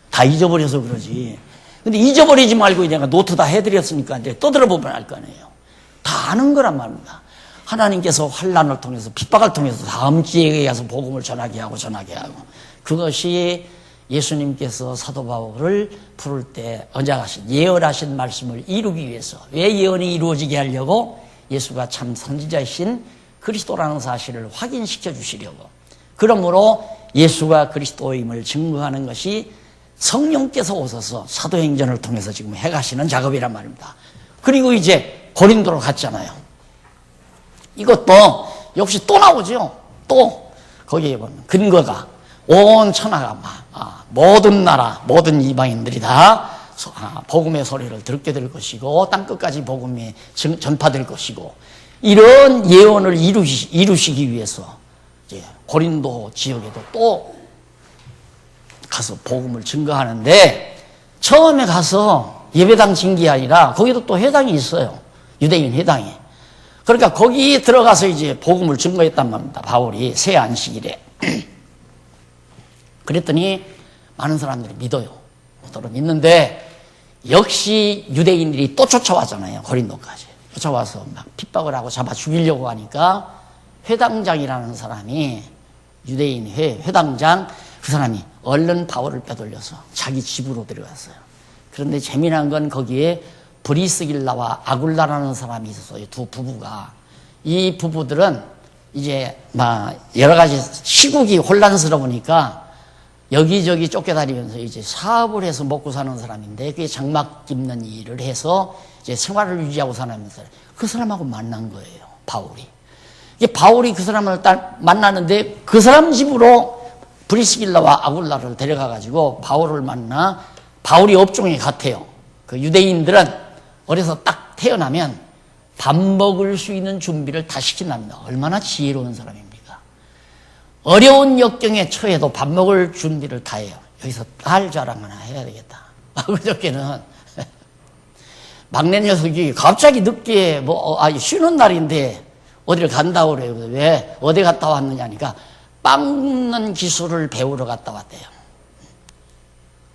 다 잊어버려서 그러지. 근데 잊어버리지 말고 이제 노트 다 해드렸으니까 이제 떠들어보면 알 거 아니에요. 다 아는 거란 말입니다. 하나님께서 환난을 통해서 핍박을 통해서 다음 지역에 가서 복음을 전하게 하고 그것이 예수님께서 사도 바울을 부를 때 언약하신 예언하신 말씀을 이루기 위해서, 왜 예언이 이루어지게 하려고? 예수가 참 선지자이신 그리스도라는 사실을 확인시켜 주시려고. 그러므로 예수가 그리스도임을 증거하는 것이 성령께서 오셔서 사도행전을 통해서 지금 해가시는 작업이란 말입니다. 그리고 이제 고린도로 갔잖아요. 이것도 역시 또 나오죠. 또 거기에 보면 근거가 온 천하가 모든 나라, 모든 이방인들이 다 복음의 소리를 듣게 될 것이고 땅끝까지 복음이 전파될 것이고, 이런 예언을 이루시기 위해서 이제 고린도 지역에도 또 가서 복음을 증거하는데, 처음에 가서 예배당 징계 아니라 거기도 또 회당이 있어요. 유대인 회당이. 그러니까 거기 들어가서 이제 복음을 증거했단 말입니다. 바울이 새 안식일에. 그랬더니 많은 사람들이 믿어요. 믿는데 역시 유대인들이 또 쫓아왔잖아요. 고린도까지. 쫓아와서 막 핍박을 하고 잡아 죽이려고 하니까 회당장이라는 사람이, 유대인 회당장, 그 사람이 얼른 바울을 빼돌려서 자기 집으로 데려갔어요. 그런데 재미난 건 거기에 브리스길라와 아굴라라는 사람이 있었어요. 두 부부가. 이 부부들은 이제 막 여러 가지 시국이 혼란스러우니까 여기저기 쫓겨다니면서 이제 사업을 해서 먹고 사는 사람인데, 그게 장막 깁는 일을 해서 이제 생활을 유지하고 사면서 그 사람하고 만난 거예요. 바울이 그 사람을 만나는데 그 사람 집으로 브리스길라와 아굴라를 데려가가지고 바울을 만나. 바울이 업종이 같아요. 그 유대인들은 어려서 딱 태어나면 밥 먹을 수 있는 준비를 다 시킨답니다. 얼마나 지혜로운 사람입니까? 어려운 역경에 처해도 밥 먹을 준비를 다 해요. 여기서 딸 자랑 하나 해야 되겠다. 그저께는 막내 녀석이 갑자기 늦게 쉬는 날인데 어디를 간다고 그래요. 왜? 어디 갔다 왔느냐니까 빵 굽는 기술을 배우러 갔다 왔대요.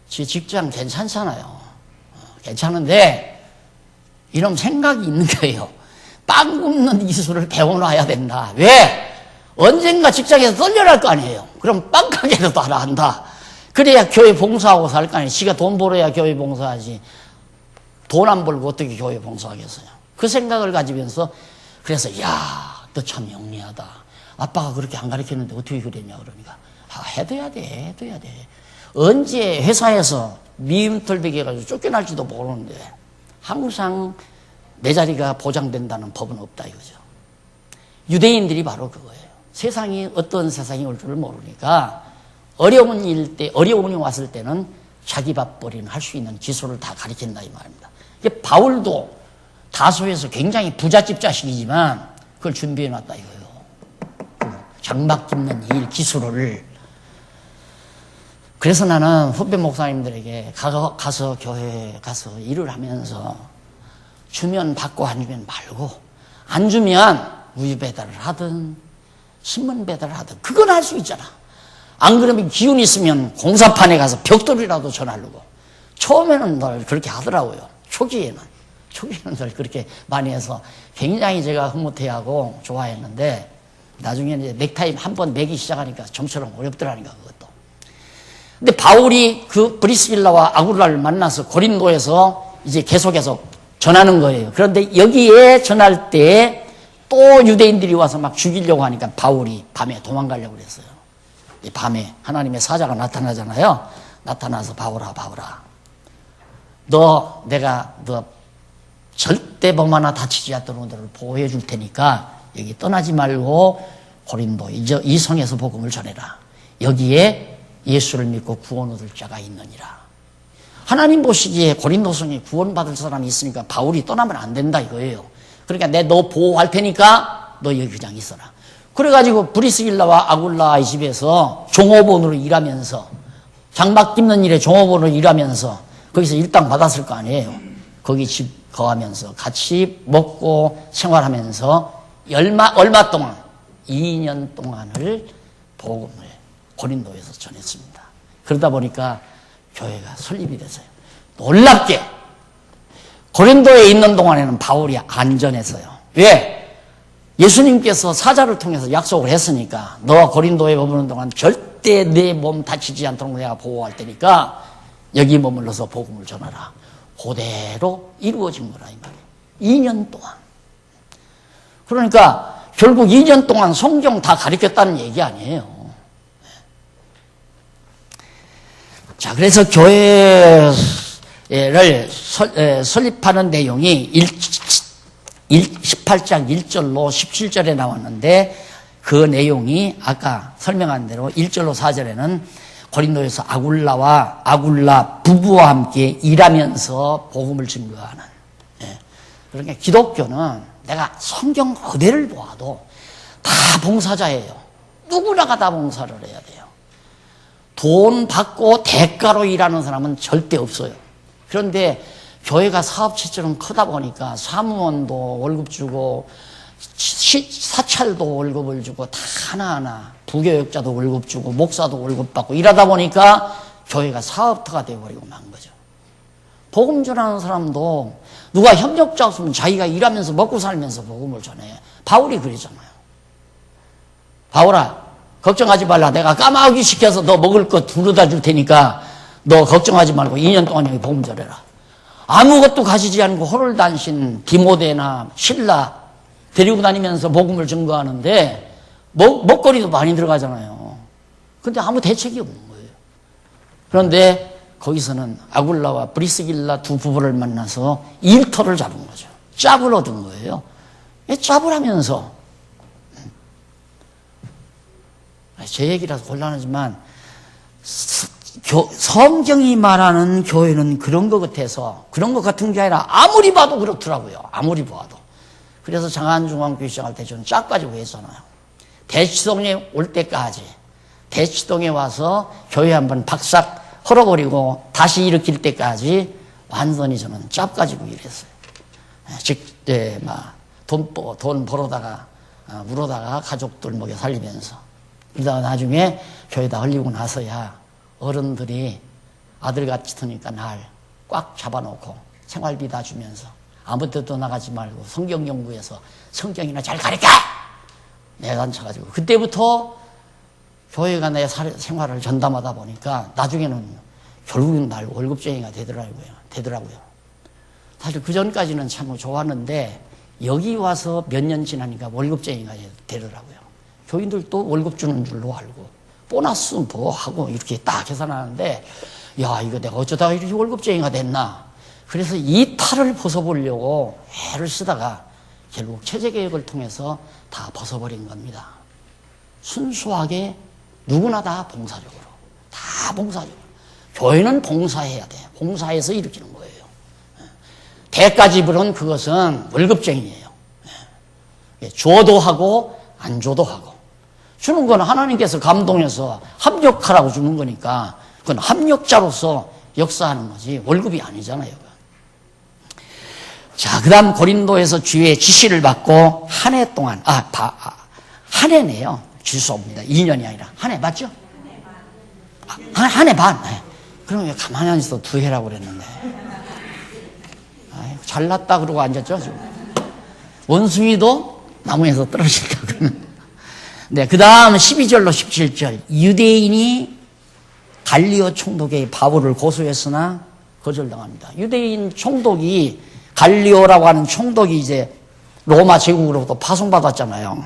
지 직장 괜찮잖아요. 괜찮은데 이런 생각이 있는 거예요. 빵 굽는 기술을 배워놔야 된다. 왜? 언젠가 직장에서 떨려날 거 아니에요. 그럼 빵가게라도 하나 한다. 그래야 교회 봉사하고 살 거 아니에요. 지가 돈 벌어야 교회 봉사하지. 돈 안 벌고 어떻게 교회 봉사하겠어요. 그 생각을 가지면서, 그래서 너 참 영리하다. 아빠가 그렇게 안 가르쳤는데 어떻게 그랬냐 그러니까 해둬야 돼. 언제 회사에서 미움털배기 해가지고 쫓겨날지도 모르는데 항상 내 자리가 보장된다는 법은 없다 이거죠. 유대인들이 바로 그거예요. 세상이 어떤 세상이 올 줄을 모르니까 어려움이 왔을 때는 자기 밥벌이는 할 수 있는 기술을 다 가르친다 이 말입니다. 바울도 다소에서 굉장히 부잣집 자식이지만 그걸 준비해놨다 이거예요. 장막 깁는 일 기술을. 그래서 나는 후배 목사님들에게 가서 교회에 가서 일을 하면서 주면 받고 안 주면 말고, 안 주면 우유 배달을 하든 신문 배달을 하든 그건 할 수 있잖아. 안 그러면 기운 있으면 공사판에 가서 벽돌이라도 전하려고. 처음에는 늘 그렇게 하더라고요. 초기에는 늘 그렇게 많이 해서 굉장히 제가 흐뭇해하고 좋아했는데, 나중에는 이제 넥타이 한 번 매기 시작하니까 좀처럼 어렵더라니까 그것도. 근데 바울이 그 브리스길라와 아굴라를 만나서 고린도에서 이제 계속해서 전하는 거예요. 그런데 여기에 전할 때 또 유대인들이 와서 막 죽이려고 하니까 바울이 밤에 도망가려고 그랬어요. 이 밤에 하나님의 사자가 나타나잖아요. 나타나서 바울아 너 절대 범 하나 다치지 않도록 너를 보호해 줄 테니까 여기 떠나지 말고 고린도 이 성에서 복음을 전해라. 여기에 예수를 믿고 구원 얻을 자가 있느니라. 하나님 보시기에 고린도 성에 구원받을 사람이 있으니까 바울이 떠나면 안 된다 이거예요. 그러니까 너 보호할 테니까 너 여기 그냥 있어라. 그래가지고 브리스길라와 아굴라의 집에서 종업원으로 일하면서 장막 깁는 일에 종업원으로 일하면서 거기서 일당 받았을 거 아니에요. 거기 집 거하면서 같이 먹고 생활하면서 얼마 동안 2년 동안을 복음을 고린도에서 전했습니다. 그러다 보니까 교회가 설립이 됐어요. 놀랍게 고린도에 있는 동안에는 바울이 안전했어요. 왜? 예수님께서 사자를 통해서 약속을 했으니까 너가 고린도에 머무는 동안 절대 내 몸 다치지 않도록 내가 보호할 테니까 여기 머물러서 복음을 전하라. 그대로 이루어진 거라 이 말이에요. 2년 동안. 그러니까 결국 2년 동안 성경 다 가르쳤다는 얘기 아니에요. 자, 그래서 교회를 설립하는 내용이 18장 1절로 17절에 나왔는데 그 내용이 아까 설명한 대로 1절로 4절에는 고린도에서 아굴라 부부와 함께 일하면서 복음을 증거하는. 그러니까 기독교는 내가 성경 그대를 보아도 다 봉사자예요. 누구나가 다 봉사를 해야 돼요. 돈 받고 대가로 일하는 사람은 절대 없어요. 그런데 교회가 사업체처럼 크다 보니까 사무원도 월급 주고 사찰도 월급을 주고 다 하나하나 부교역자도 월급 주고 목사도 월급 받고 이러다 보니까 교회가 사업터가 되어버리고 만 거죠. 복음 전하는 사람도 누가 협력자 없으면 자기가 일하면서 먹고 살면서 복음을 전해. 바울이 그러잖아요. 바울아 걱정하지 말라. 내가 까마귀 시켜서 너 먹을 거 두르다 줄 테니까 너 걱정하지 말고 2년 동안 여기 복음 전해라. 아무것도 가지지 않고 호를 단신 디모데나 실라 데리고 다니면서 복음을 증거하는데 먹거리도 많이 들어가잖아요. 근데 아무 대책이 없는 거예요. 그런데 거기서는 아굴라와 브리스길라 두 부부를 만나서 일터를 잡은 거죠. 짭을 얻은 거예요. 짭을 하면서 제 얘기라서 곤란하지만 성경이 말하는 교회는 그런 것 같아서 그런 것 같은 게 아니라 아무리 봐도 그렇더라고요. 아무리 봐도. 그래서 장안중앙교회 시작할 때 저는 짝 가지고 했잖아요. 대치동에 올 때까지 대치동에 와서 교회 한번 박삭 헐어버리고 다시 일으킬 때까지 완전히 저는 짭 가지고 일했어요. 돈 벌어다가 물어다가 가족들 먹여 살리면서 그러다가 나중에 교회 다 흘리고 나서야 어른들이 아들같이 드니까 날 꽉 잡아놓고 생활비 다 주면서 아무 데도 나가지 말고 성경 연구해서 성경이나 잘 가르쳐! 내가 앉혀가지고 그때부터 교회가 내 생활을 전담하다 보니까 나중에는 결국은 날 월급쟁이가 되더라고요. 사실 그 전까지는 참 좋았는데 여기 와서 몇 년 지나니까 월급쟁이가 되더라고요. 교인들도 월급 주는 줄로 알고 보너스 뭐 하고 이렇게 딱 계산하는데 야 이거 내가 어쩌다가 이렇게 월급쟁이가 됐나. 그래서 이 탈을 벗어보려고 애를 쓰다가 결국 체제개혁을 통해서 다 벗어버린 겁니다. 순수하게 누구나 다 봉사적으로. 다 봉사적으로. 교회는 봉사해야 돼. 봉사해서 일으키는 거예요. 대가 지불은 그것은 월급쟁이에요. 줘도 하고 안 줘도 하고. 주는 건 하나님께서 감동해서 합력하라고 주는 거니까 그건 합력자로서 역사하는 거지 월급이 아니잖아요. 자, 그 다음 고린도에서 주의 지시를 받고 한 해 동안, 한 해네요. 죄송합니다. 2년이 아니라. 한 해 맞죠? 한 해 반. 네. 그럼 왜 가만히 앉아서 2해라고 그랬는데. 아이고, 잘났다 그러고 앉았죠, 지금. 원숭이도 나무에서 떨어진다 그러면. 네, 그 다음 12절로 17절. 유대인이 갈리오 총독의 바울을 고소했으나 거절당합니다. 유대인 총독이 갈리오라고 하는 총독이 이제 로마 제국으로부터 파송받았잖아요.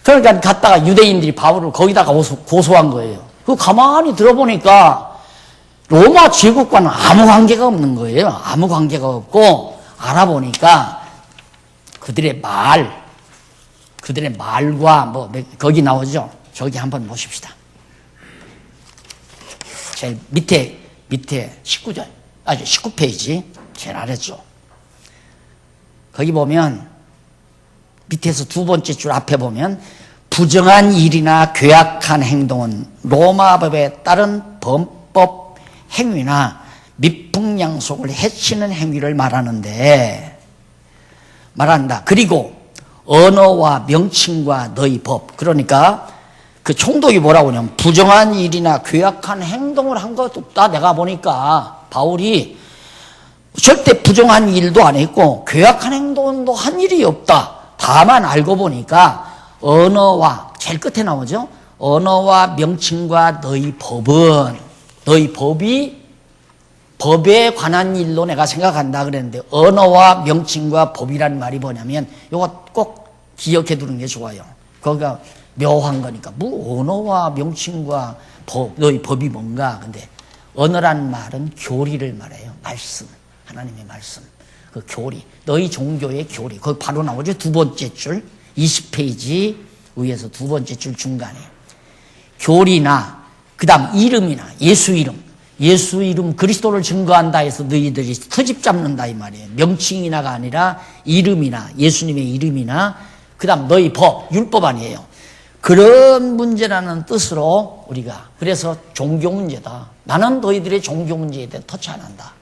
그러니까 갔다가 유대인들이 바울을 거기다가 고소한 거예요. 그 가만히 들어보니까 로마 제국과는 아무 관계가 없는 거예요. 아무 관계가 없고 알아보니까 그들의 말과 뭐 거기 나오죠. 저기 한번 보십시다. 제일 밑에 19절, 19페이지 제일 아래죠. 거기 보면 밑에서 두 번째 줄 앞에 보면 부정한 일이나 괴악한 행동은 로마 법에 따른 범법 행위나 미풍양속을 해치는 행위를 말한다. 그리고 언어와 명칭과 너희 법. 그러니까 그 총독이 뭐라고 하냐면 부정한 일이나 괴악한 행동을 한 것도 없다. 내가 보니까 바울이 절대 부정한 일도 안 했고 괴악한 행동도 한 일이 없다. 다만 알고 보니까 언어와 제일 끝에 나오죠. 언어와 명칭과 너희 법은 너희 법에 관한 일로 내가 생각한다 그랬는데 언어와 명칭과 법이란 말이 뭐냐면 이거 꼭 기억해 두는 게 좋아요. 거기가 묘한 거니까 뭐 언어와 명칭과 법, 너희 법이 뭔가. 근데 언어란 말은 교리를 말해요. 말씀, 하나님의 말씀. 그 교리, 너희 종교의 교리. 거기 바로 나오죠. 두 번째 줄 20페이지 위에서 두 번째 줄 중간에 교리나 그 다음 이름이나 예수 이름 그리스도를 증거한다 해서 너희들이 트집 잡는다 이 말이에요. 명칭이나가 아니라 이름이나 예수님의 이름이나 그 다음 너희 법, 율법 아니에요. 그런 문제라는 뜻으로 우리가 그래서 종교 문제다. 나는 너희들의 종교 문제에 대해 터치 안 한다.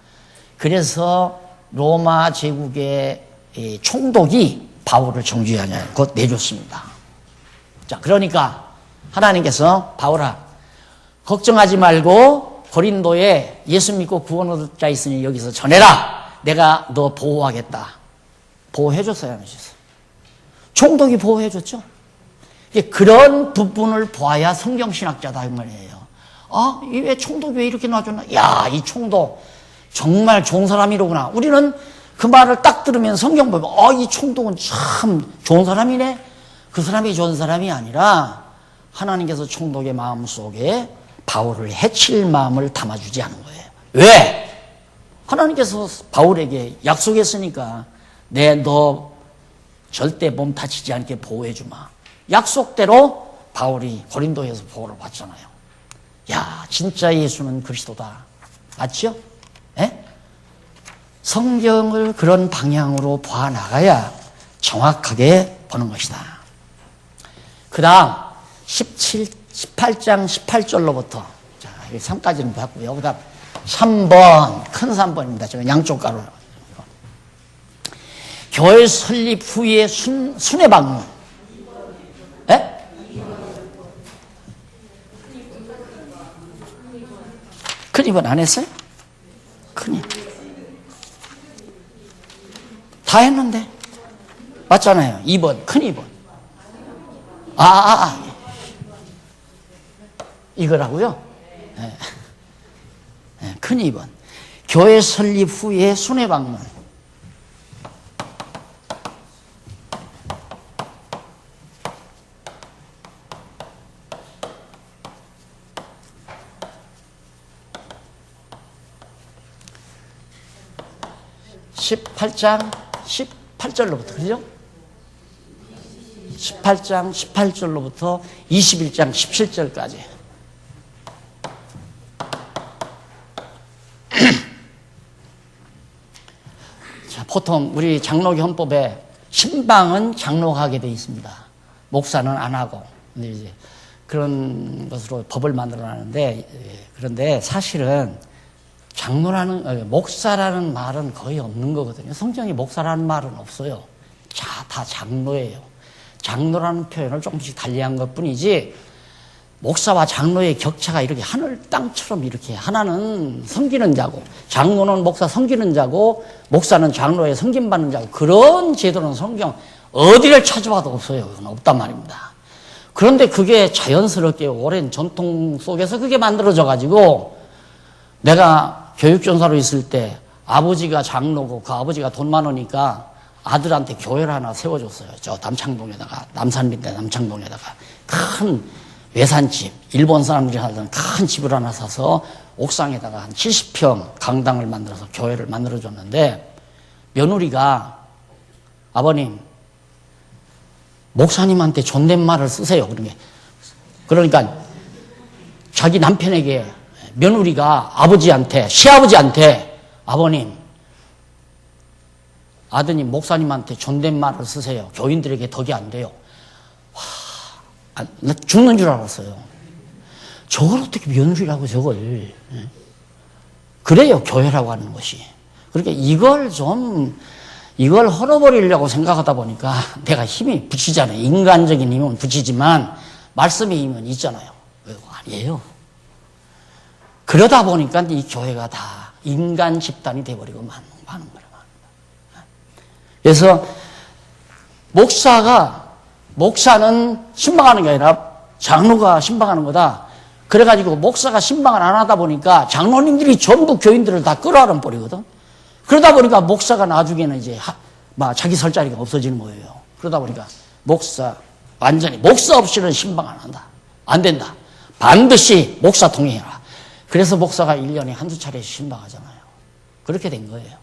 그래서 로마 제국의 총독이 바울을 정죄하냐 곧 내줬습니다. 자, 그러니까 하나님께서 바울아 걱정하지 말고 고린도에 예수 믿고 구원 얻을 자 있으니 여기서 전해라. 내가 너 보호하겠다. 보호해줬어요, 안 해줬어요? 총독이 보호해줬죠. 그런 부분을 보아야 성경신학자다 이 말이에요. 아, 왜 총독이 왜 이렇게 놔줬나? 야, 이 총독 정말 좋은 사람이로구나. 우리는 그 말을 딱 들으면 성경 보면 이 총독은 참 좋은 사람이네. 그 사람이 좋은 사람이 아니라 하나님께서 총독의 마음속에 바울을 해칠 마음을 담아주지 않은 거예요. 왜? 하나님께서 바울에게 약속했으니까 너 절대 몸 다치지 않게 보호해주마. 약속대로 바울이 고린도에서 보호를 받잖아요. 야, 진짜 예수는 그리스도다. 맞죠? 예? 성경을 그런 방향으로 봐나가야 정확하게 보는 것이다. 그 다음 18장 18절로부터 자, 3까지는 봤고요. 그 다음 3번 큰 3번입니다. 제가 양쪽 가로 교회 설립 후에 순회 방문. 예? 큰 2번 안 했어요? 큰 2번 다 했는데 맞잖아요. 2번 큰 2번 이거라고요? 네. 네, 큰 2번 교회 설립 후에 순회 방문. (18장 18절로부터) 그죠? 18장 18절로부터 21장 17절까지. 자, 보통 우리 장로교 헌법에 신방은 장로가 하게 되어 있습니다. 목사는 안 하고. 근데 이제 그런 것으로 법을 만들어놨는데, 그런데 사실은 목사라는 말은 거의 없는 거거든요. 성경에 목사라는 말은 없어요. 다 장로예요. 장로라는 표현을 조금씩 달리한 것 뿐이지, 목사와 장로의 격차가 이렇게 하늘 땅처럼 이렇게 하나는 섬기는 자고, 장로는 목사 섬기는 자고, 목사는 장로의 섬김받는 자고, 그런 제도는 성경 어디를 찾아봐도 없어요. 그건 없단 말입니다. 그런데 그게 자연스럽게 오랜 전통 속에서 그게 만들어져 가지고, 내가 교육전사로 있을 때 아버지가 장로고 그 아버지가 돈 많으니까 아들한테 교회를 하나 세워줬어요. 저 남창동에다가, 남산인데 남창동에다가 큰 외산집, 일본 사람들이 하던 큰 집을 하나 사서 옥상에다가 한 70평 강당을 만들어서 교회를 만들어줬는데, 며느리가 아버님, 목사님한테 존댓말을 쓰세요. 그러니까 자기 남편에게 며느리가 아버지한테, 시아버지한테, 아버님, 아드님 목사님한테 존댓말을 쓰세요. 교인들에게 덕이 안 돼요. 와, 나 죽는 줄 알았어요. 저걸 어떻게 며느리라고 저걸. 그래요, 교회라고 하는 것이. 그러니까 이걸 헐어버리려고 생각하다 보니까 내가 힘이 붙이잖아요. 인간적인 힘은 붙이지만 말씀의 힘은 있잖아요. 아니에요. 그러다 보니까 이 교회가 다 인간 집단이 돼버리고 마는 거예요. 그래서 목사는 신방하는 게 아니라 장로가 신방하는 거다. 그래가지고 목사가 신방을 안 하다 보니까 장로님들이 전부 교인들을 다 끌어안아 버리거든. 그러다 보니까 목사가 나중에는 이제 자기 설 자리가 없어지는 거예요. 그러다 보니까 완전히 목사 없이는 신방 안 한다. 안 된다. 반드시 목사 통행해라. 그래서 목사가 1년에 한두 차례 신방하잖아요. 그렇게 된 거예요.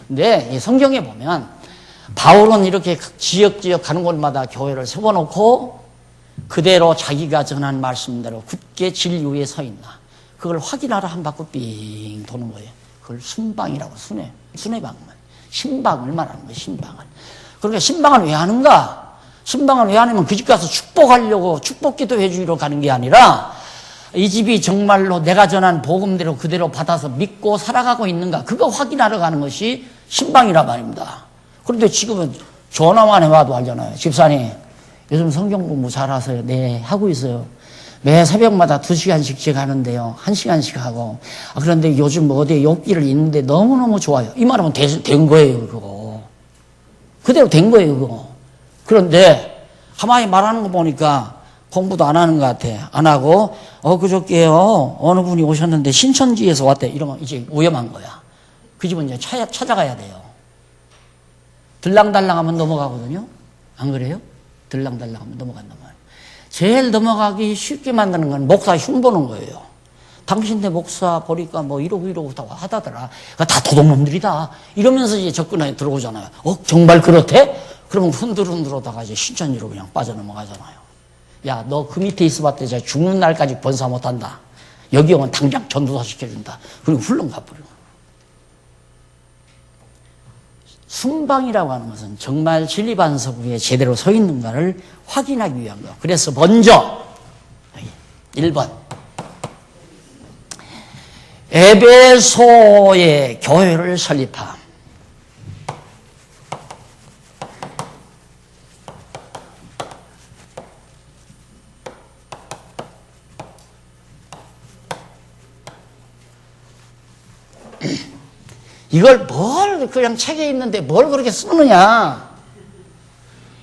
근데 이 성경에 보면 바울은 이렇게 지역 가는 곳마다 교회를 세워놓고 그대로 자기가 전한 말씀대로 굳게 진리 위에 서 있나. 그걸 확인하러 한 바퀴 삥 도는 거예요. 그걸 순방이라고, 순회방문. 신방을 말하는 거예요, 신방을. 그러니까 신방을 왜 하는가? 신방을 왜 하냐면 그 집 가서 축복하려고 축복기도 해주기로 가는 게 아니라 이 집이 정말로 내가 전한 복음대로 그대로 받아서 믿고 살아가고 있는가, 그거 확인하러 가는 것이 신방이란 말입니다. 그런데 지금은 전화만 해봐도 알잖아요. 집사님, 요즘 성경 공부 잘하세요? 네, 하고 있어요. 매 새벽마다 2시간씩 제가 하는데요. 1시간씩 하고. 그런데 요즘 어디에 욕기를 읽는데 너무너무 좋아요. 이 말하면 된 거예요, 그거. 그대로 된 거예요, 그거. 그런데 가만히 말하는 거 보니까 공부도 안 하는 것 같아. 안 하고, 그저께요, 어느 분이 오셨는데 신천지에서 왔대. 이러면 이제 위험한 거야. 그 집은 이제 찾아가야 돼요. 들랑달랑 하면 넘어가거든요. 안 그래요? 들랑달랑 하면 넘어간단 말이에요. 제일 넘어가기 쉽게 만드는 건 목사 흉보는 거예요. 당신네 목사 보니까 뭐 이러고 다 하다더라. 그러니까 다 도둑놈들이다. 이러면서 이제 접근해 들어오잖아요. 정말 그렇대? 그러면 흔들흔들하다가 이제 신천지로 그냥 빠져넘어가잖아요. 야, 너 그 밑에 있어봤자 죽는 날까지 번사 못한다. 여기 오면 당장 전도사 시켜준다. 그리고 훌렁 가버려. 순방이라고 하는 것은 정말 진리반석 위에 제대로 서 있는가를 확인하기 위한 거. 그래서 먼저 1번 에베소의 교회를 설립함. 이걸 그냥 책에 있는데 뭘 그렇게 쓰느냐.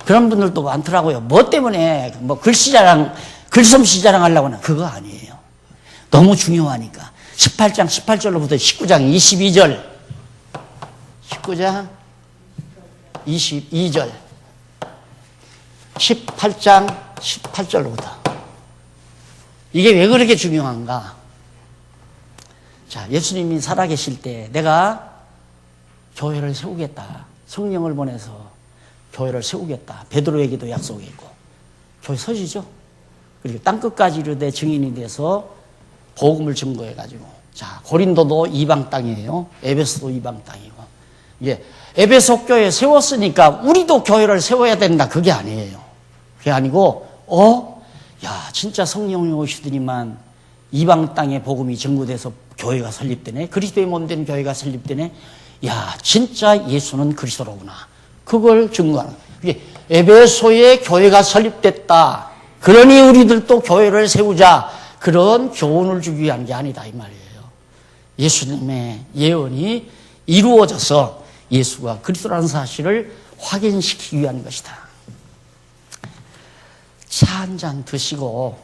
그런 분들도 많더라고요. 뭐 때문에, 글씨 자랑, 글솜씨 자랑하려고 하나. 그거 아니에요. 너무 중요하니까. 18장 18절로부터 19장 22절. 19장 22절. 18장 18절로부터. 이게 왜 그렇게 중요한가? 자, 예수님이 살아계실 때 내가 교회를 세우겠다. 성령을 보내서 교회를 세우겠다. 베드로에게도 약속했고. 교회 서지죠. 그리고 땅끝까지 이르되 증인이 돼서 복음을 증거해가지고. 자, 고린도도 이방 땅이에요. 에베소도 이방 땅이고. 이게 에베소 교회 세웠으니까 우리도 교회를 세워야 된다. 그게 아니에요. 그게 아니고, 야, 진짜 성령이 오시더니만 이방 땅에 복음이 증거돼서 교회가 설립되네. 그리스도의 몸 된 교회가 설립되네. 야, 진짜 예수는 그리스도로구나. 그걸 증거하는. 이게 에베소에 교회가 설립됐다. 그러니 우리들도 교회를 세우자. 그런 교훈을 주기 위한 게 아니다 이 말이에요. 예수님의 예언이 이루어져서 예수가 그리스도라는 사실을 확인시키기 위한 것이다. 차 한 잔 드시고